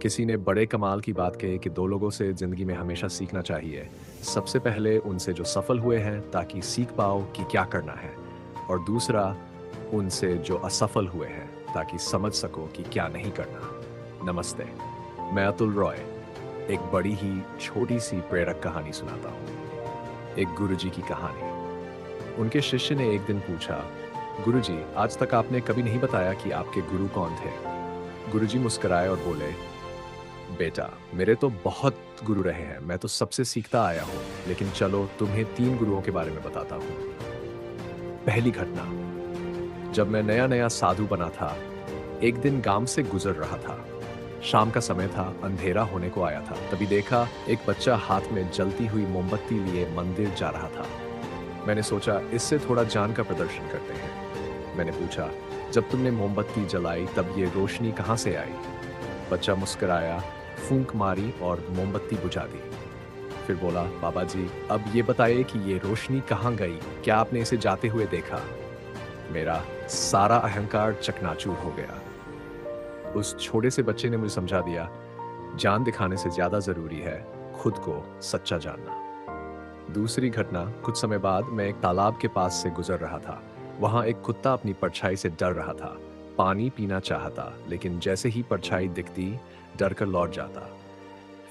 किसी ने बड़े कमाल की बात कही कि दो लोगों से ज़िंदगी में हमेशा सीखना चाहिए। सबसे पहले उनसे जो सफल हुए हैं ताकि सीख पाओ कि क्या करना है, और दूसरा उनसे जो असफल हुए हैं ताकि समझ सको कि क्या नहीं करना। नमस्ते, मैं अतुल रॉय एक बड़ी ही छोटी-सी प्रेरक कहानी सुनाता हूँ। एक गुरुजी की कहानी। उनके शिष्य ने एक दिन पूछा, गुरुजी, आज तक आपने कभी नहीं बताया कि आपके गुरु कौन थे? गुरुजी मुस्कुराए और बोले, बेटा, मेरे तो बहुत गुरु रहे हैं, मैं तो सबसे सीखता आया हूँ, लेकिन चलो तुम्हें 3 गुरुओं के बारे में बताता हूँ। पहली घटना, जब मैं नया-नया साधु बना था, एक दिन गांव से गुजर रहा था। शाम का समय था, अंधेरा होने को आया था। तभी देखा एक बच्चा हाथ में जलती हुई मोमबत्ती लिए मंदिर जा रहा था। मैंने सोचा इससे थोड़ा जान का प्रदर्शन करते हैं। मैंने पूछा, जब तुमने मोमबत्ती जलाई तब ये रोशनी कहाँ से आई? बच्चा मुस्कुराया, फूंक मारी और मोमबत्ती बुझा दी। फिर बोला, बाबा जी, अब ये बताइए कि ये रोशनी कहाँ गई? क्या आपने इसे जाते हुए देखा? मेरा सारा अहंकार चकनाचूर हो गया। उस छोटे से बच्चे ने मुझे समझा दिया, जान दिखाने से ज्यादा जरूरी है खुद को सच्चा जानना। दूसरी घटना, कुछ समय बाद मैं एक तालाब के पास से गुजर रहा था। वहां एक कुत्ता अपनी परछाई से डर रहा था। पानी पीना चाहता, लेकिन जैसे ही परछाई दिखती, डर कर लौट जाता।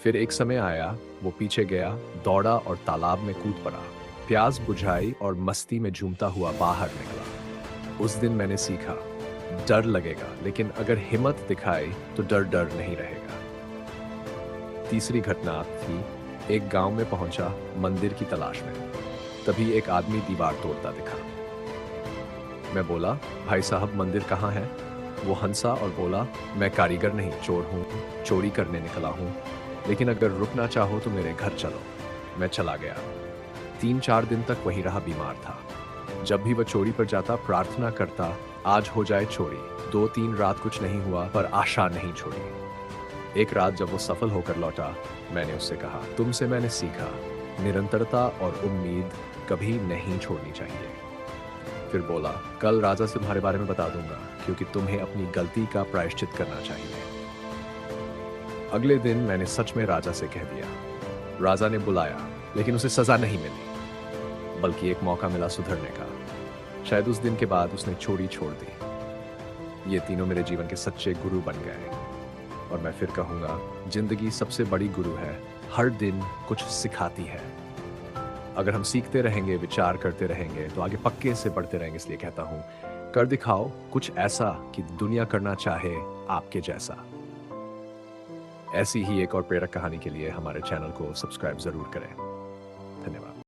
फिर एक समय आया, वो पीछे गया, दौड़ा और तालाब में कूद पड़ा। प्यास बुझाई और मस्ती में झूमता हुआ बाहर निकला। उस दिन मैंने सीखा, डर लगेगा, लेकिन अगर हिम्मत दिखाए तो डर डर नहीं रहेगा। तीसरी घटना थी, एक गांव में पहुंचा मंदिर की तलाश में। तभी एक आदमी दीवार तोड़ता दिखा। मैं बोला, भाई साहब, मंदिर कहाँ है? वो हंसा और बोला, मैं कारीगर नहीं, चोर हूँ, चोरी करने निकला हूँ, लेकिन अगर रुकना चाहो तो मेरे घर चलो। मैं चला गया। 3-4 दिन तक वहीं रहा, बीमार था। जब भी वह चोरी पर जाता, प्रार्थना करता, आज हो जाए चोरी। 2-3 रात कुछ नहीं हुआ, पर आशा नहीं छोड़ी। एक रात जब वो सफल होकर लौटा, मैंने उससे कहा, तुमसे मैंने सीखा, निरंतरता और उम्मीद कभी नहीं छोड़नी चाहिए। फिर बोला, कल राजा से तुम्हारे बारे में बता दूंगा, क्योंकि तुम्हें अपनी गलती का प्रायश्चित करना चाहिए। अगले दिन मैंने सच में राजा से कह दिया। राजा ने बुलाया, लेकिन उसे सजा नहीं मिली, बल्कि एक मौका मिला सुधरने का। शायद उस दिन के बाद उसने चोरी छोड़ दी। ये तीनों मेरे जीवन के सच्चे गुरु बन गए। और मैं फिर कहूंगा, जिंदगी सबसे बड़ी गुरु है, हर दिन कुछ सिखाती है। अगर हम सीखते रहेंगे, विचार करते रहेंगे, तो आगे पक्के से बढ़ते रहेंगे। इसलिए कहता हूं, कर दिखाओ कुछ ऐसा कि दुनिया करना चाहे आपके जैसा। ऐसी ही एक और प्रेरक कहानी के लिए हमारे चैनल को सब्सक्राइब जरूर करें। धन्यवाद।